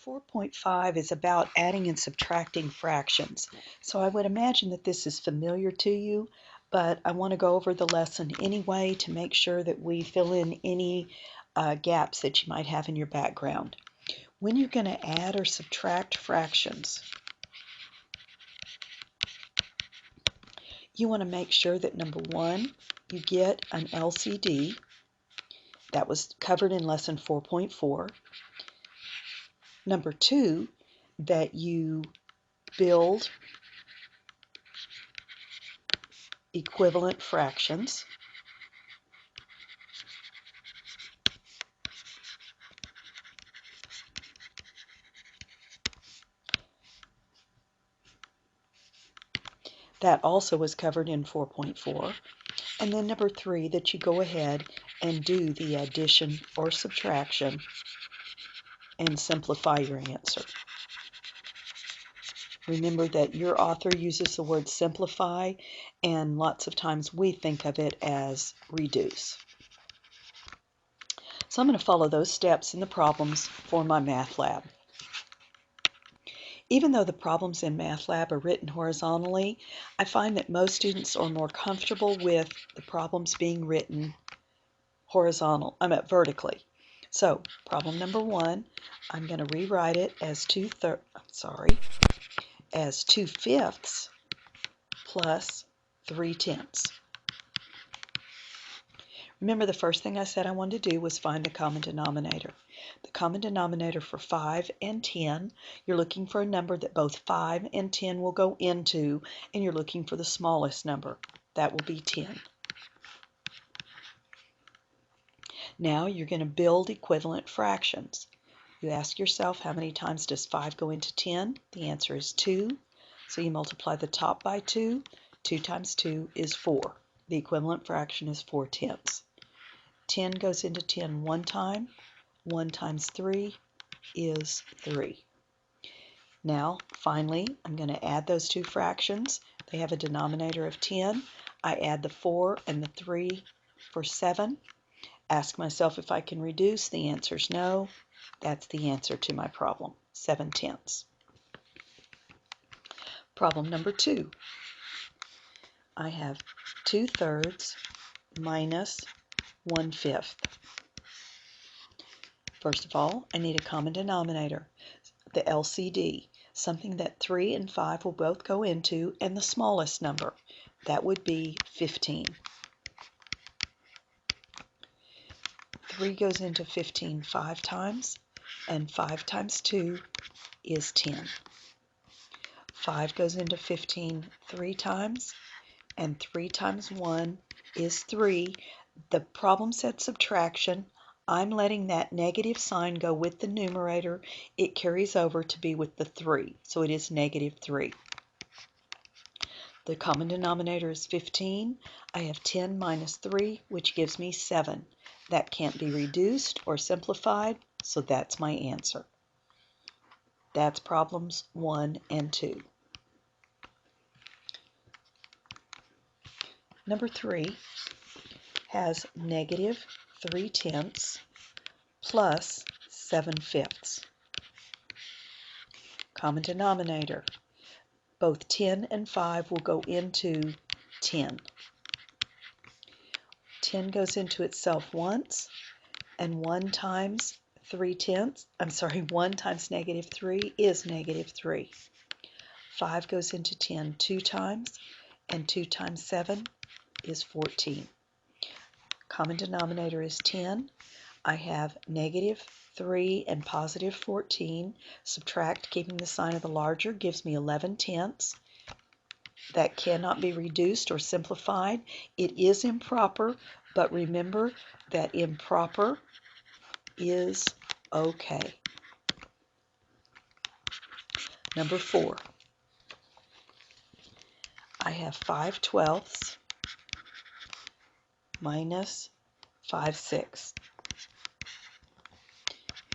4.5 is about adding and subtracting fractions. So I would imagine that this is familiar to you, but I want to go over the lesson anyway to make sure that we fill in any gaps that you might have in your background. When you're going to add or subtract fractions, you want to make sure that number one, you get an LCD. That was covered in lesson 4.4. Number two, that you build equivalent fractions. That also was covered in 4.4. And then number three, that you go ahead and do the addition or subtraction and simplify your answer. Remember that your author uses the word simplify, and lots of times we think of it as reduce. So I'm going to follow those steps in the problems for my math lab. Even though the problems in Math Lab are written horizontally, I find that most students are more comfortable with the problems being written vertically. So problem number one, I'm going to rewrite it as 2/5 plus 3/10. Remember, the first thing I said I wanted to do was find the common denominator. The common denominator for 5 and 10, you're looking for a number that both 5 and 10 will go into, and you're looking for the smallest number. That will be 10. Now you're going to build equivalent fractions. You ask yourself, how many times does 5 go into 10? The answer is 2. So you multiply the top by 2. 2 times 2 is 4. The equivalent fraction is 4/10. 10 goes into 10 one time. 1 times 3 is 3. Now, finally, I'm going to add those two fractions. They have a denominator of 10. I add the 4 and the 3 for 7. Ask myself if I can reduce. The answer is no. That's the answer to my problem, 7/10. Problem number 2. I have 2/3 minus 1/5. First of all, I need a common denominator, the LCD, something that 3 and 5 will both go into, and the smallest number. That would be 15. 3 goes into 15 5 times, and 5 times 2 is 10. 5 goes into 15 3 times, and 3 times 1 is 3. The problem said subtraction. I'm letting that negative sign go with the numerator. It carries over to be with the 3, so it is -3. The common denominator is 15. I have 10 minus 3, which gives me 7. That can't be reduced or simplified, so that's my answer. That's problems 1 and 2. Number 3 has -3/10 plus 7/5. Common denominator. Both 10 and 5 will go into 10. 10 goes into itself once, and 1 times 1 times -3 is -3. 5 goes into 10 2 times, and 2 times 7 is 14. Common denominator is 10. I have -3 and +14. Subtract, keeping the sign of the larger, gives me 11/10. That cannot be reduced or simplified. It is improper, but remember that improper is okay. Number 4. I have 5/12 minus 5/6.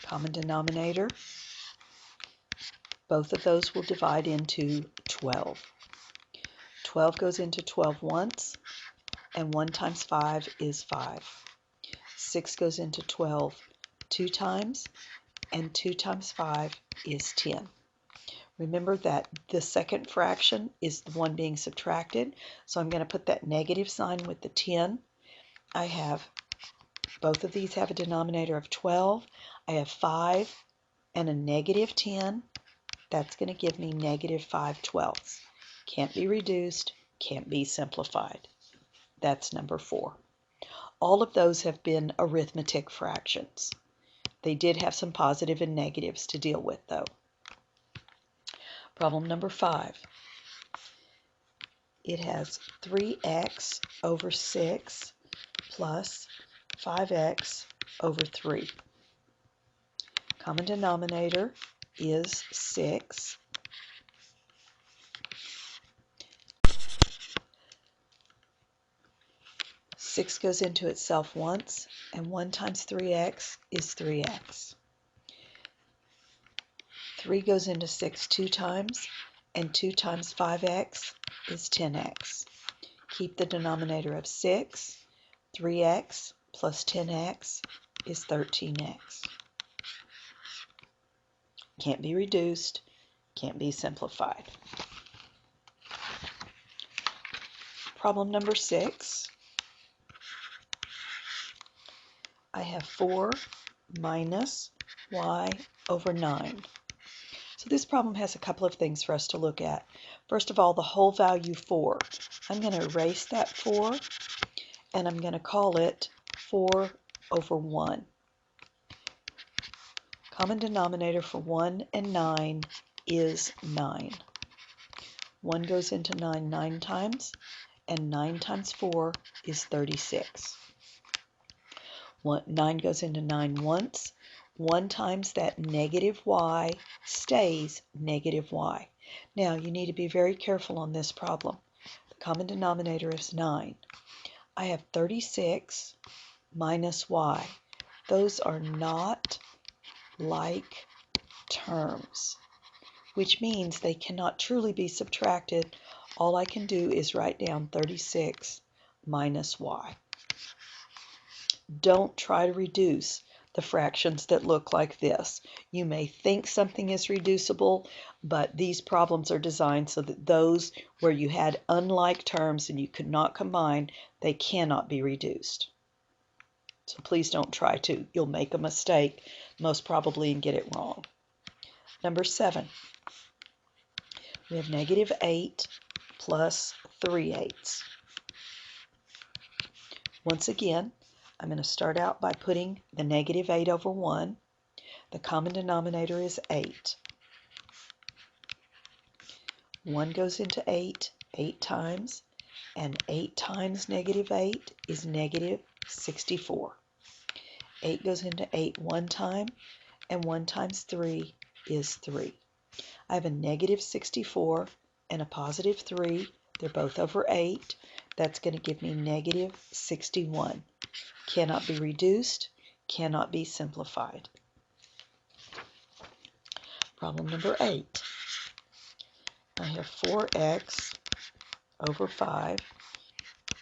Common denominator. Both of those will divide into 12. 12 goes into 12 once, and 1 times 5 is 5. 6 goes into 12 2 times, and 2 times 5 is 10. Remember that the second fraction is the one being subtracted, so I'm going to put that negative sign with the 10. I have, both of these have a denominator of 12. I have 5 and a negative 10. That's going to give me negative 5/12. Can't be reduced, can't be simplified. That's number 4. All of those have been arithmetic fractions. They did have some positive and negatives to deal with, though. Problem number 5. It has 3x over 6 plus 5x over 3. Common denominator is 6. Six goes into itself once, and 1 times 3x is 3x. 3 goes into 6 2 times, and 2 times 5x is 10x. Keep the denominator of 6. 3x plus 10x is 13x. Can't be reduced, can't be simplified. Problem number 6. I have 4 minus y over 9. So this problem has a couple of things for us to look at. First of all, the whole value 4. I'm going to erase that 4, and I'm going to call it 4 over 1. Common denominator for 1 and 9 is 9. 1 goes into 9 9 times, and 9 times 4 is 36. 9 goes into 9 once. 1 times that negative y stays negative y. Now, you need to be very careful on this problem. The common denominator is 9. I have 36 minus y. Those are not like terms, which means they cannot truly be subtracted. All I can do is write down 36 minus y. Don't try to reduce the fractions that look like this. You may think something is reducible, but these problems are designed so that those where you had unlike terms and you could not combine, they cannot be reduced. So please don't try to. You'll make a mistake, most probably, and get it wrong. Number 7. We have negative 8 plus 3/8. Once again, I'm going to start out by putting the negative 8 over 1. The common denominator is 8. 1 goes into 8 8 times, and 8 times negative 8 is negative 64. 8 goes into 8 one time, and 1 times 3 is 3. I have a negative 64 and a positive 3. They're both over 8. That's going to give me negative 61. Cannot be reduced, cannot be simplified. Problem number 8. I have 4x over 5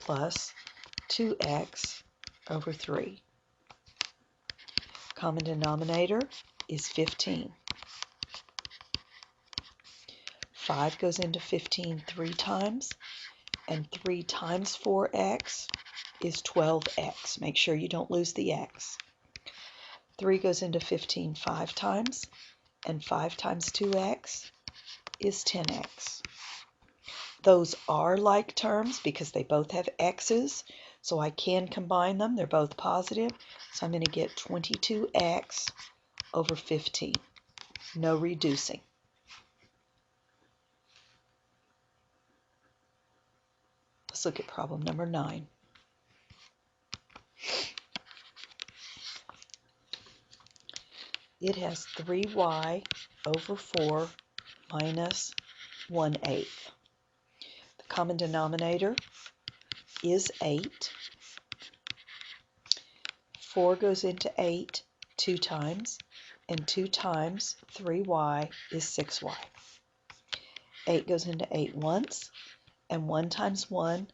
plus 2x over 3. Common denominator is 15. 5 goes into 15 3 times, and 3 times 4x is 12x. Make sure you don't lose the x. 3 goes into 15 5 times, and 5 times 2x is 10x. Those are like terms because they both have x's, so I can combine them. They're both positive, so I'm going to get 22x over 15. No reducing. Let's look at problem number 9. It has 3y over 4 minus 1/8. The common denominator is 8. 4 goes into 8 2 times, and 2 times 3y is 6y. 8 goes into 8 once, and 1 times 1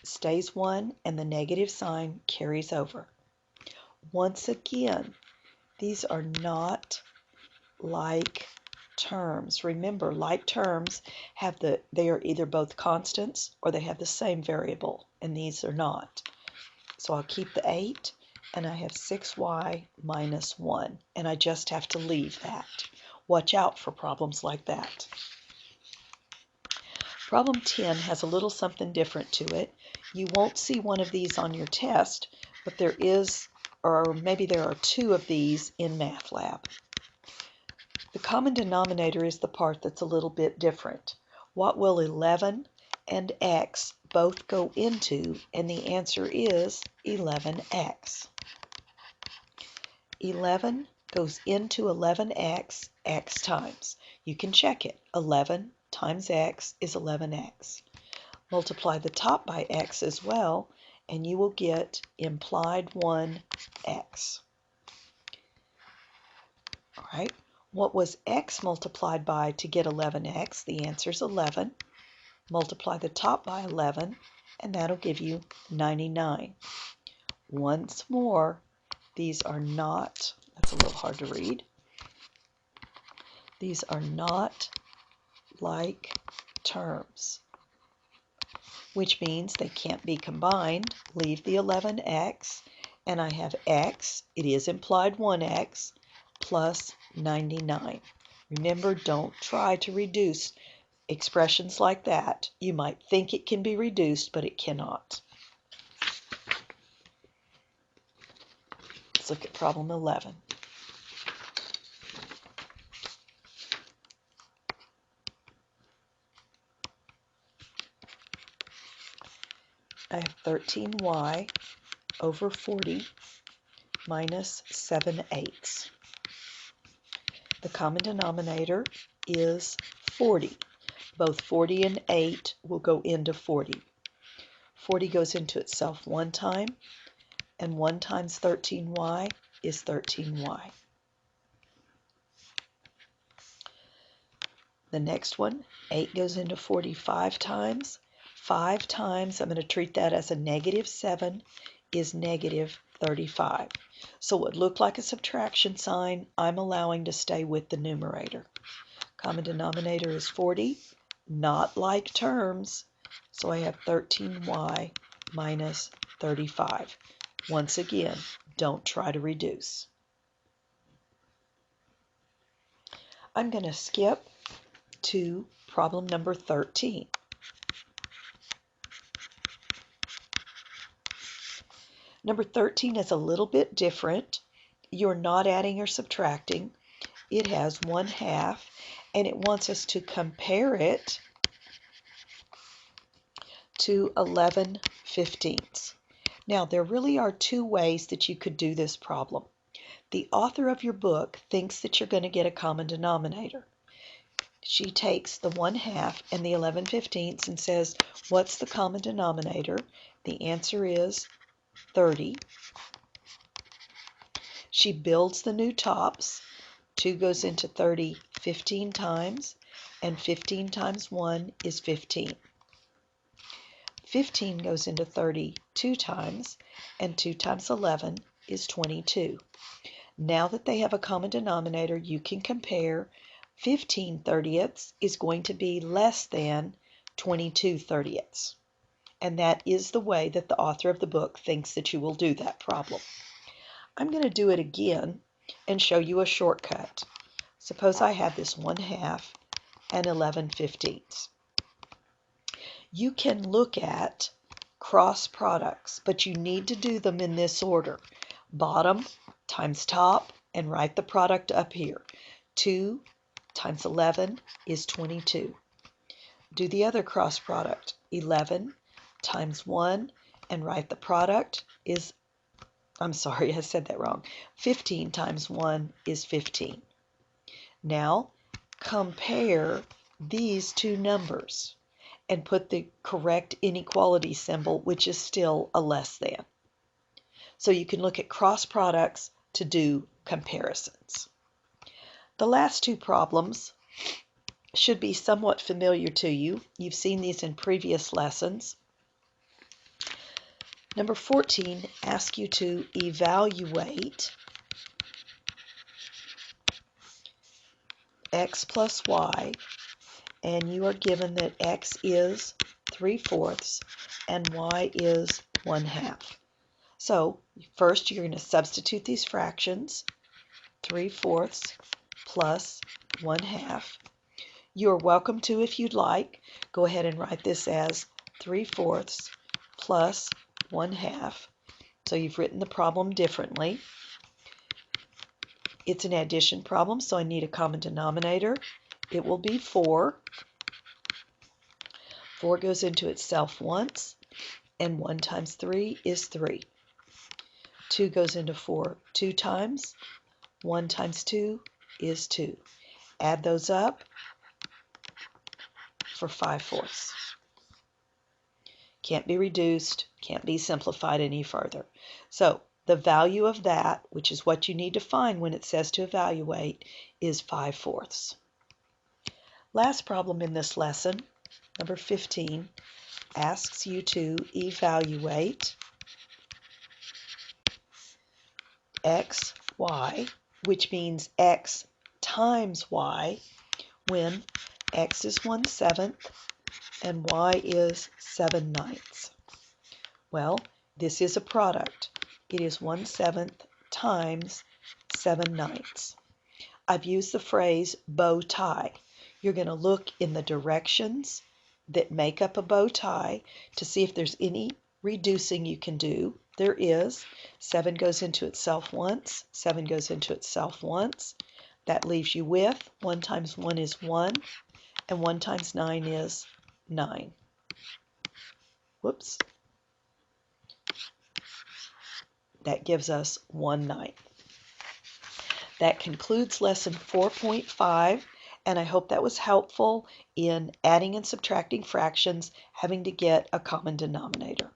stays 1, and the negative sign carries over. Once again, These are not like terms. Remember, like terms they are either both constants or they have the same variable, and these are not. So I'll keep the 8, and I have 6y minus 1, and I just have to leave that. Watch out for problems like that. Problem 10 has a little something different to it. You won't see one of these on your test, but there is, or maybe there are 2 of these in MATLAB. The common denominator is the part that's a little bit different. What will 11 and x both go into? And the answer is 11x. 11 goes into 11x, x times. You can check it. 11 times x is 11x. Multiply the top by x as well, and you will get implied 1x. All right. What was x multiplied by to get 11x? The answer is 11. Multiply the top by 11, and that'll give you 99. Once more, these are not, that's a little hard to read, these are not like terms, which means they can't be combined. Leave the 11x, and I have x, it is implied 1x, plus 99. Remember, don't try to reduce expressions like that. You might think it can be reduced, but it cannot. Let's look at problem 11. I have 13y over 40 minus 7/8. The common denominator is 40. Both 40 and 8 will go into 40. 40 goes into itself one time, and 1 times 13y is 13y. The next one, 8 goes into 40 5 times. 5 times, I'm going to treat that as a negative 7, is negative 35. So what looked like a subtraction sign, I'm allowing to stay with the numerator. Common denominator is 40, not like terms, so I have 13y minus 35. Once again, don't try to reduce. I'm going to skip to problem number 13. Number 13 is a little bit different. You're not adding or subtracting. It has 1/2, and it wants us to compare it to 11/15. Now, there really are 2 ways that you could do this problem. The author of your book thinks that you're going to get a common denominator. She takes the 1/2 and the 11/15 and says, what's the common denominator? The answer is 30. She builds the new tops. 2 goes into 30 15 times, and 15 times 1 is 15. 15 goes into 30 2 times, and 2 times 11 is 22. Now that they have a common denominator, you can compare. 15/30 is going to be less than 22/30. And that is the way that the author of the book thinks that you will do that problem. I'm going to do it again and show you a shortcut. Suppose I have this 1/2 and 11/15. You can look at cross products, but you need to do them in this order. Bottom times top, and write the product up here. 2 times 11 is 22. Do the other cross product. 11 times 1, and write the product is, I'm sorry, I said that wrong. 15 times 1 is 15. Now, compare these 2 numbers and put the correct inequality symbol, which is still a less than. So you can look at cross products to do comparisons. The last 2 problems should be somewhat familiar to you. You've seen these in previous lessons. Number 14 asks you to evaluate x plus y, and you are given that x is 3/4 and y is 1/2. So first you're going to substitute these fractions, 3/4 plus 1/2. You're welcome to, if you'd like, go ahead and write this as 3/4 plus 1/2. So you've written the problem differently. It's an addition problem, so I need a common denominator. It will be 4. 4 goes into itself once, and 1 times 3 is 3. 2 goes into 4 2 times. 1 times 2 is 2. Add those up for 5/4. Can't be reduced, can't be simplified any further. So the value of that, which is what you need to find when it says to evaluate, is 5/4. Last problem in this lesson, number 15, asks you to evaluate x, y, which means x times y, when x is 1/7 and y is 7/9. Well, this is a product. It is 1/7 times 7/9. I've used the phrase bow tie. You're going to look in the directions that make up a bow tie to see if there's any reducing you can do. There is. 7 goes into itself once. 7 goes into itself once. That leaves you with 1 times 1 is 1, and 1 times 9 is 9. Whoops. That gives us 1/9. That concludes lesson 4.5, and I hope that was helpful in adding and subtracting fractions, having to get a common denominator.